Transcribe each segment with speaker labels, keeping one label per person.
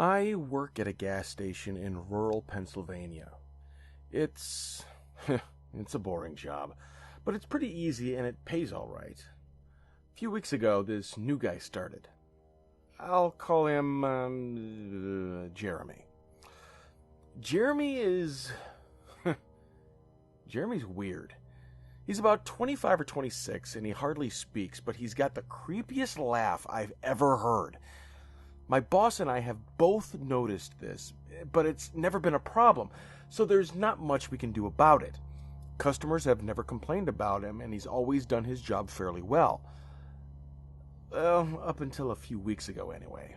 Speaker 1: I work at a gas station in rural Pennsylvania. It's it's a boring job, but it's pretty easy and it pays all right. A few weeks ago, this new guy started. I'll call him Jeremy. Jeremy is Jeremy's weird. He's about 25 or 26 and he hardly speaks, but he's got the creepiest laugh I've ever heard. My boss and I have both noticed this, but it's never been a problem, so there's not much we can do about it. Customers have never complained about him, and he's always done his job fairly well. Well, up until a few weeks ago anyway.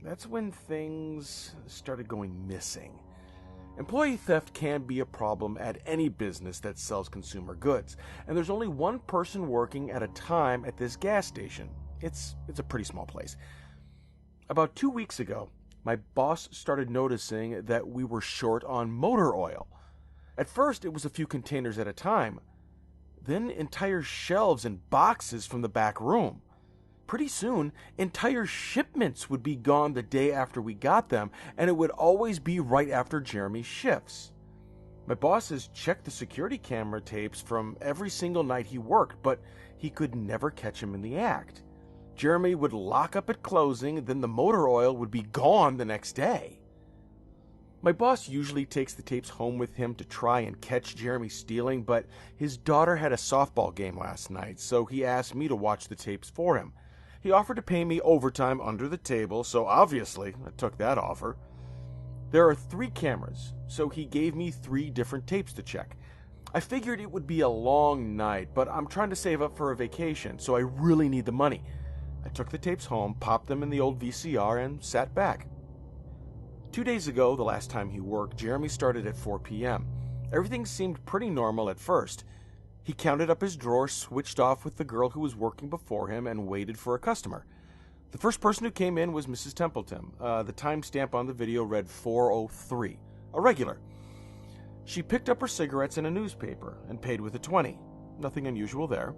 Speaker 1: That's when things started going missing. Employee theft can be a problem at any business that sells consumer goods, and there's only one person working at a time at this gas station. It's a pretty small place. About 2 weeks ago, my boss started noticing that we were short on motor oil. At first, it was a few containers at a time, then entire shelves and boxes from the back room. Pretty soon, entire shipments would be gone the day after we got them, and it would always be right after Jeremy's shifts. My boss has checked the security camera tapes from every single night he worked, but he could never catch him in the act. Jeremy would lock up at closing, then the motor oil would be gone the next day. My boss usually takes the tapes home with him to try and catch Jeremy stealing, but his daughter had a softball game last night, so he asked me to watch the tapes for him. He offered to pay me overtime under the table, so obviously I took that offer. There are 3 cameras, so he gave me 3 different tapes to check. I figured it would be a long night, but I'm trying to save up for a vacation, so I really need the money. I took the tapes home, popped them in the old VCR, and sat back. 2 days ago, the last time he worked, Jeremy started at 4 p.m. Everything seemed pretty normal at first. He counted up his drawer, switched off with the girl who was working before him, and waited for a customer. The first person who came in was Mrs. Templeton. The timestamp on the video read 4:03, a regular. She picked up her cigarettes and a newspaper and paid with a 20. Nothing unusual there.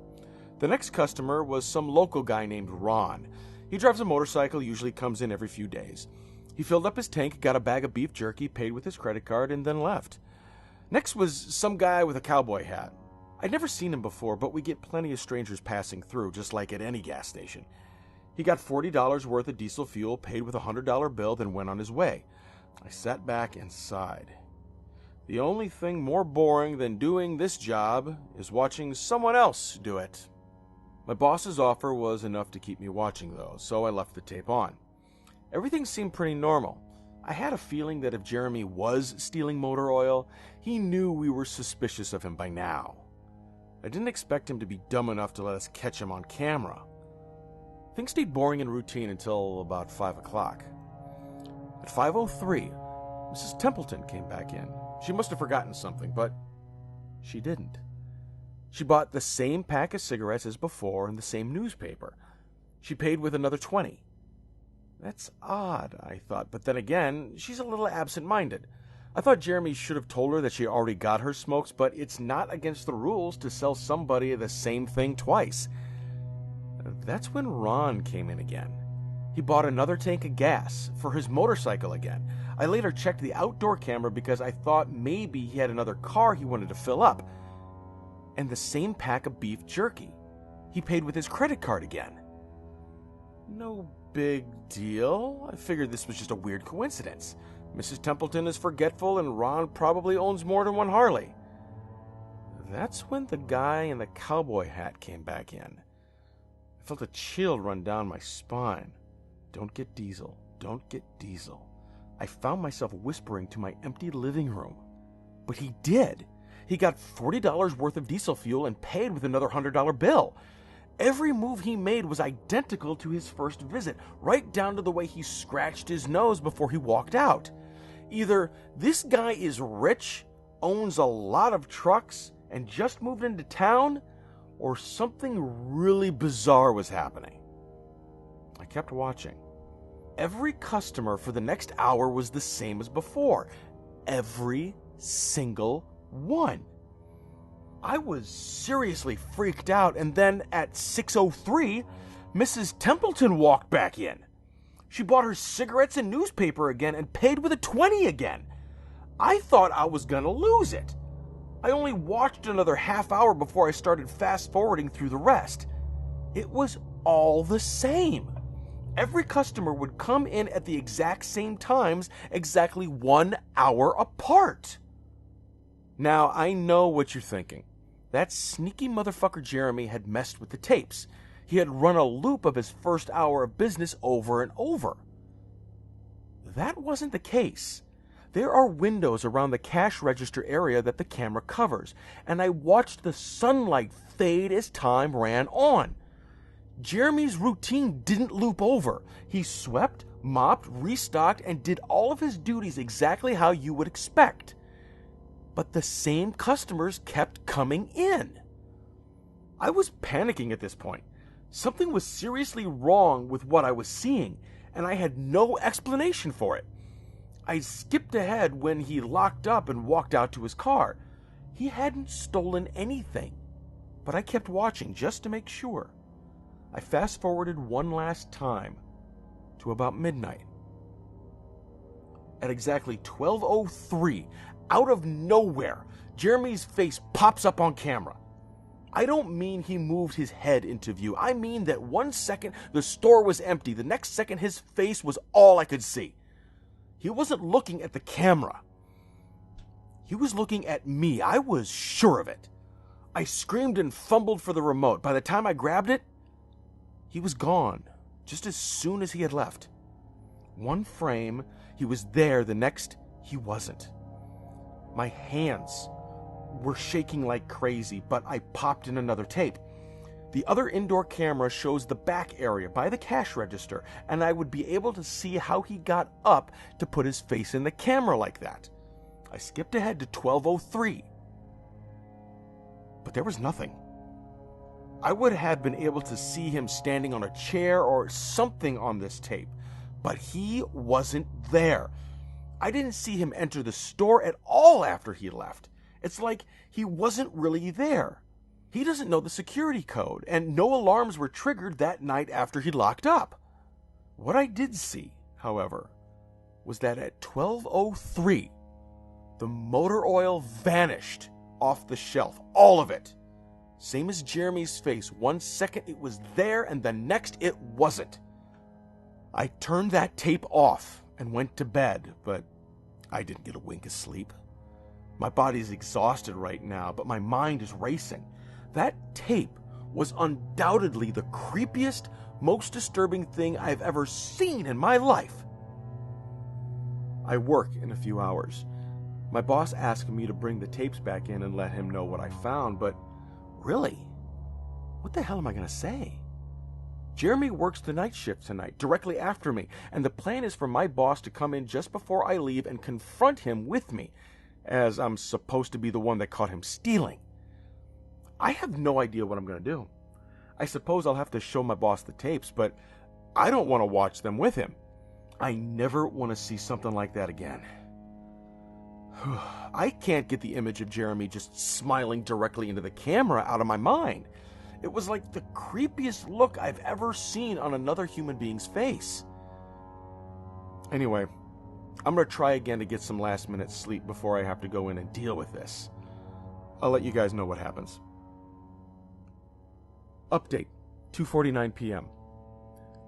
Speaker 1: The next customer was some local guy named Ron. He drives a motorcycle, usually comes in every few days. He filled up his tank, got a bag of beef jerky, paid with his credit card, and then left. Next was some guy with a cowboy hat. I'd never seen him before, but we get plenty of strangers passing through, just like at any gas station. He got $40 worth of diesel fuel, paid with a $100 bill, then went on his way. I sat back and sighed. The only thing more boring than doing this job is watching someone else do it. My boss's offer was enough to keep me watching, though, so I left the tape on. Everything seemed pretty normal. I had a feeling that if Jeremy was stealing motor oil, he knew we were suspicious of him by now. I didn't expect him to be dumb enough to let us catch him on camera. Things stayed boring and routine until about 5 o'clock. At 5:03, Mrs. Templeton came back in. She must have forgotten something, but she didn't. She bought the same pack of cigarettes as before and the same newspaper. She paid with another 20. That's odd, I thought, but then again, she's a little absent-minded. I thought Jeremy should have told her that she already got her smokes, but it's not against the rules to sell somebody the same thing twice. That's when Ron came in again. He bought another tank of gas for his motorcycle again. I later checked the outdoor camera because I thought maybe he had another car he wanted to fill up. And the same pack of beef jerky. He paid with his credit card again. No big deal. I figured this was just a weird coincidence. Mrs. Templeton is forgetful and Ron probably owns more than one Harley. That's when the guy in the cowboy hat came back in. I felt a chill run down my spine. Don't get diesel. Don't get diesel. I found myself whispering to my empty living room. But he did. He got $40 worth of diesel fuel and paid with another $100 bill. Every move he made was identical to his first visit, right down to the way he scratched his nose before he walked out. Either this guy is rich, owns a lot of trucks, and just moved into town, or something really bizarre was happening. I kept watching. Every customer for the next hour was the same as before. Every single one. I was seriously freaked out, and then at 6:03, Mrs. Templeton walked back in. She bought her cigarettes and newspaper again and paid with a 20 again. I thought I was gonna lose it. I only watched another half hour before I started fast-forwarding through the rest. It was all the same. Every customer would come in at the exact same times, exactly 1 hour apart. Now, I know what you're thinking. That sneaky motherfucker Jeremy had messed with the tapes. He had run a loop of his first hour of business over and over. That wasn't the case. There are windows around the cash register area that the camera covers, and I watched the sunlight fade as time ran on. Jeremy's routine didn't loop over. He swept, mopped, restocked, and did all of his duties exactly how you would expect. But the same customers kept coming in. I was panicking at this point. Something was seriously wrong with what I was seeing, and I had no explanation for it. I skipped ahead when he locked up and walked out to his car. He hadn't stolen anything, but I kept watching just to make sure. I fast-forwarded one last time to about midnight. At exactly 12:03, out of nowhere, Jeremy's face pops up on camera. I don't mean he moved his head into view. I mean that 1 second the store was empty. The next second his face was all I could see. He wasn't looking at the camera. He was looking at me. I was sure of it. I screamed and fumbled for the remote. By the time I grabbed it, he was gone, just as soon as he had left. One frame, he was there. The next, he wasn't. My hands were shaking like crazy, but I popped in another tape. The other indoor camera shows the back area by the cash register, and I would be able to see how he got up to put his face in the camera like that. I skipped ahead to 12:03, but there was nothing. I would have been able to see him standing on a chair or something on this tape, but he wasn't there. I didn't see him enter the store at all after he left. It's like he wasn't really there. He doesn't know the security code, and no alarms were triggered that night after he locked up. What I did see, however, was that at 12:03, the motor oil vanished off the shelf, all of it. Same as Jeremy's face. 1 second it was there, and the next it wasn't. I turned that tape off and went to bed, but I didn't get a wink of sleep. My body's exhausted right now, but my mind is racing. That tape was undoubtedly the creepiest, most disturbing thing I've ever seen in my life. I work in a few hours. My boss asked me to bring the tapes back in and let him know what I found, but really, what the hell am I going to say? Jeremy works the night shift tonight, directly after me, and the plan is for my boss to come in just before I leave and confront him with me, as I'm supposed to be the one that caught him stealing. I have no idea what I'm going to do. I suppose I'll have to show my boss the tapes, but I don't want to watch them with him. I never want to see something like that again. I can't get the image of Jeremy just smiling directly into the camera out of my mind. It was like the creepiest look I've ever seen on another human being's face. Anyway, I'm going to try again to get some last-minute sleep before I have to go in and deal with this. I'll let you guys know what happens. Update, 2:49 p.m.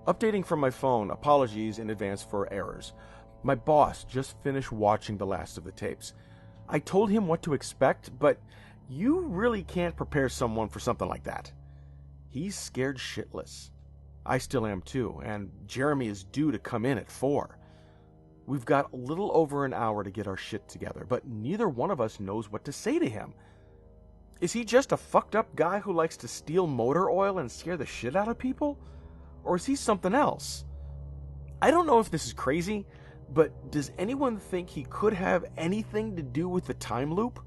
Speaker 1: Updating from my phone. Apologies in advance for errors. My boss just finished watching the last of the tapes. I told him what to expect, but you really can't prepare someone for something like that. He's scared shitless. I still am too, and Jeremy is due to come in at 4. We've got a little over an hour to get our shit together, but neither one of us knows what to say to him. Is he just a fucked up guy who likes to steal motor oil and scare the shit out of people? Or is he something else? I don't know if this is crazy, but does anyone think he could have anything to do with the time loop?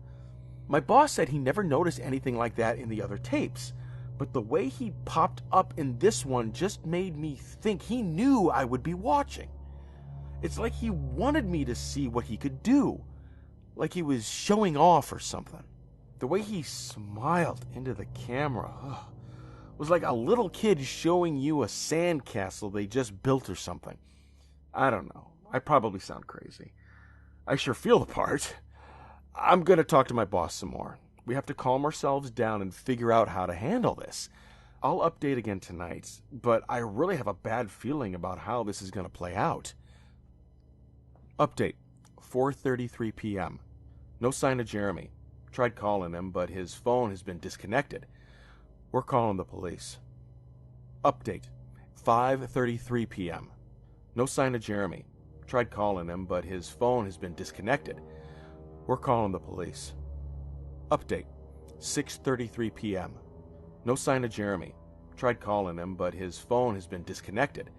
Speaker 1: My boss said he never noticed anything like that in the other tapes, but the way he popped up in this one just made me think he knew I would be watching. It's like he wanted me to see what he could do, like he was showing off or something. The way he smiled into the camera was like a little kid showing you a sandcastle they just built or something. I don't know. I probably sound crazy. I sure feel the part. I'm going to talk to my boss some more. We have to calm ourselves down and figure out how to handle this. I'll update again tonight, but I really have a bad feeling about how this is going to play out. Update, 4:33 p.m. No sign of Jeremy. Tried calling him, but his phone has been disconnected. We're calling the police. Update, 5:33 p.m. No sign of Jeremy. Tried calling him, but his phone has been disconnected. We're calling the police. Update, 6:33 p.m. No sign of Jeremy. Tried calling him, but his phone has been disconnected.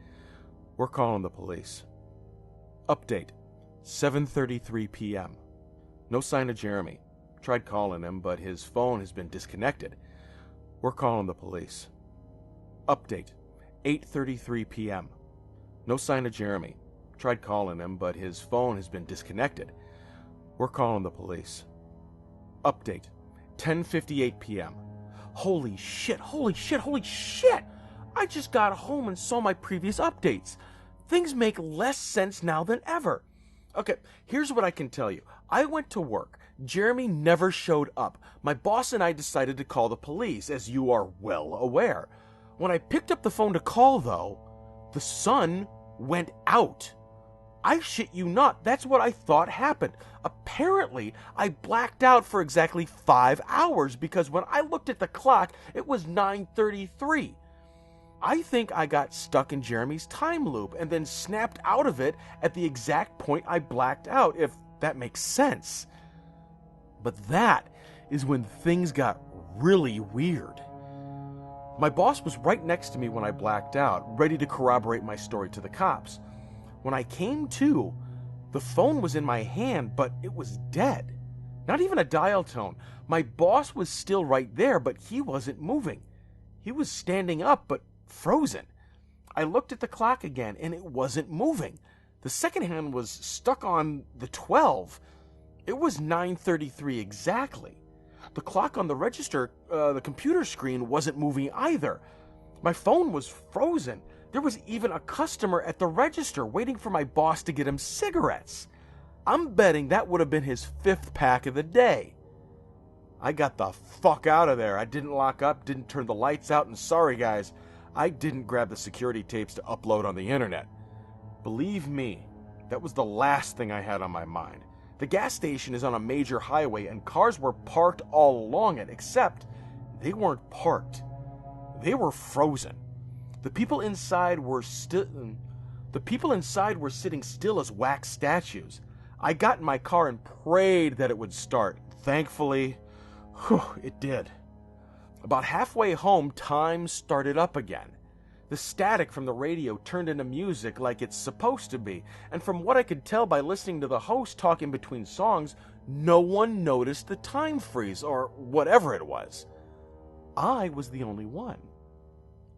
Speaker 1: We're calling the police. Update, 7:33 p.m. No sign of Jeremy. Tried calling him, but his phone has been disconnected. We're calling the police. Update, 8:33 p.m. No sign of Jeremy. Tried calling him, but his phone has been disconnected. We're calling the police. Update, 10:58 p.m. Holy shit! I just got home and saw my previous updates. Things make less sense now than ever. Okay, here's what I can tell you. I went to work. Jeremy never showed up. My boss and I decided to call the police, as you are well aware. When I picked up the phone to call, though, the sun went out. I shit you not, that's what I thought happened. Apparently, I blacked out for exactly 5 hours because when I looked at the clock, it was 9:33. I think I got stuck in Jeremy's time loop and then snapped out of it at the exact point I blacked out, if that makes sense. But that is when things got really weird. My boss was right next to me when I blacked out, ready to corroborate my story to the cops. When I came to, the phone was in my hand, but it was dead. Not even a dial tone. My boss was still right there, but he wasn't moving. He was standing up, but frozen. I looked at the clock again, and it wasn't moving. The second hand was stuck on the 12. It was 9:33 exactly. The clock on the register, the computer screen, wasn't moving either. My phone was frozen. There was even a customer at the register waiting for my boss to get him cigarettes. I'm betting that would have been his 5th pack of the day. I got the fuck out of there. I didn't lock up, didn't turn the lights out, and sorry guys, I didn't grab the security tapes to upload on the internet. Believe me, that was the last thing I had on my mind. The gas station is on a major highway and cars were parked all along it, except they weren't parked. They were frozen. The people inside were sitting still as wax statues. I got in my car and prayed that it would start. Thankfully, it did. About halfway home, time started up again. The static from the radio turned into music like it's supposed to be, and from what I could tell by listening to the host talk in between songs, no one noticed the time freeze, or whatever it was. I was the only one.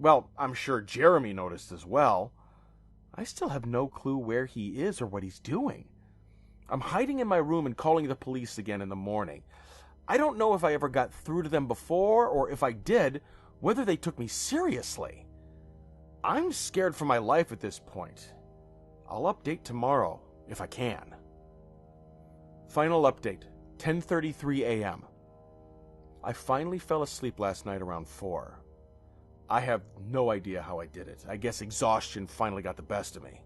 Speaker 1: Well, I'm sure Jeremy noticed as well. I still have no clue where he is or what he's doing. I'm hiding in my room and calling the police again in the morning. I don't know if I ever got through to them before, or if I did, whether they took me seriously. I'm scared for my life at this point. I'll update tomorrow, if I can. Final update, 10:33 a.m. I finally fell asleep last night around 4. I have no idea how I did it. I guess exhaustion finally got the best of me.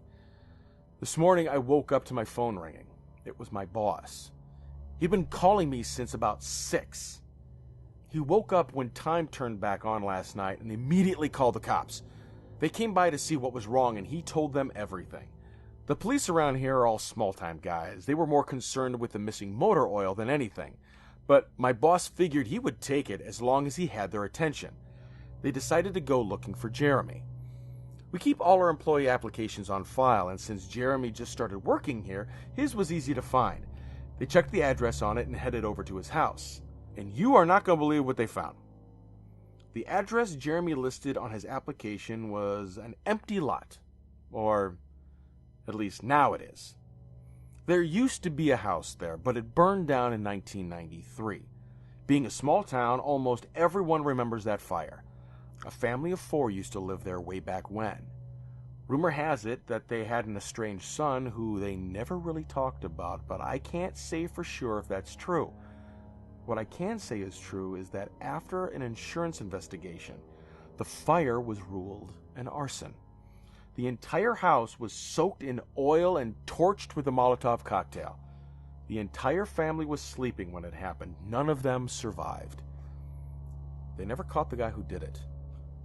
Speaker 1: This morning I woke up to my phone ringing. It was my boss. He'd been calling me since about 6. He woke up when time turned back on last night and immediately called the cops. They came by to see what was wrong and he told them everything. The police around here are all small-time guys. They were more concerned with the missing motor oil than anything. But my boss figured he would take it as long as he had their attention. They decided to go looking for Jeremy. We keep all our employee applications on file, and since Jeremy just started working here, his was easy to find. They checked the address on it and headed over to his house. And you are not going to believe what they found. The address Jeremy listed on his application was an empty lot. Or, at least now it is. There used to be a house there, but it burned down in 1993. Being a small town, almost everyone remembers that fire. A family of 4 used to live there way back when. Rumor has it that they had an estranged son who they never really talked about, but I can't say for sure if that's true. What I can say is true is that after an insurance investigation, the fire was ruled an arson. The entire house was soaked in oil and torched with a Molotov cocktail. The entire family was sleeping when it happened. None of them survived. They never caught the guy who did it.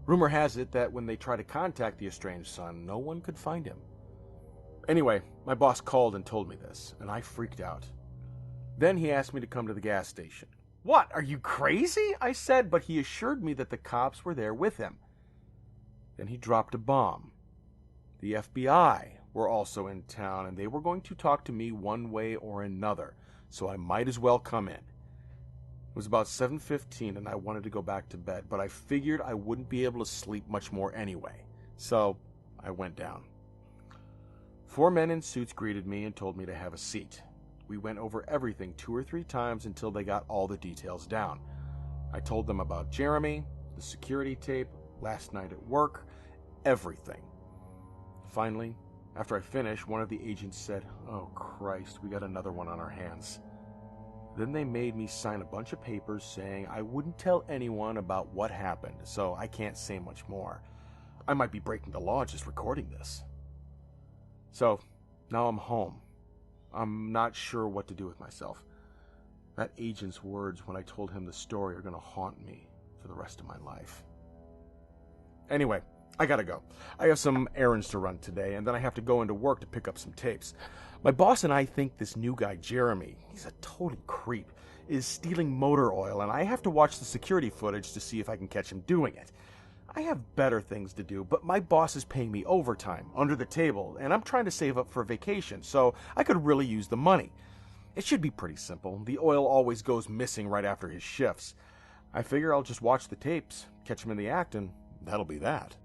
Speaker 1: Rumor has it that when they tried to contact the estranged son, no one could find him. Anyway, my boss called and told me this, and I freaked out. Then he asked me to come to the gas station. "What, are you crazy?" I said, but he assured me that the cops were there with him. Then he dropped a bomb. The FBI were also in town, and they were going to talk to me one way or another, so I might as well come in. It was about 7:15, and I wanted to go back to bed, but I figured I wouldn't be able to sleep much more anyway, so I went down. 4 men in suits greeted me and told me to have a seat. We went over everything 2 or 3 times until they got all the details down. I told them about Jeremy, the security tape, last night at work, everything. Finally, after I finished, one of the agents said, "Oh Christ, we got another one on our hands." Then they made me sign a bunch of papers saying I wouldn't tell anyone about what happened, so I can't say much more. I might be breaking the law just recording this. So, now I'm home. I'm not sure what to do with myself. That agent's words when I told him the story are going to haunt me for the rest of my life. Anyway, I gotta go. I have some errands to run today, and then I have to go into work to pick up some tapes. My boss and I think this new guy, Jeremy, he's a total creep, is stealing motor oil, and I have to watch the security footage to see if I can catch him doing it. I have better things to do, but my boss is paying me overtime, under the table, and I'm trying to save up for vacation, so I could really use the money. It should be pretty simple. The oil always goes missing right after his shifts. I figure I'll just watch the tapes, catch him in the act, and that'll be that.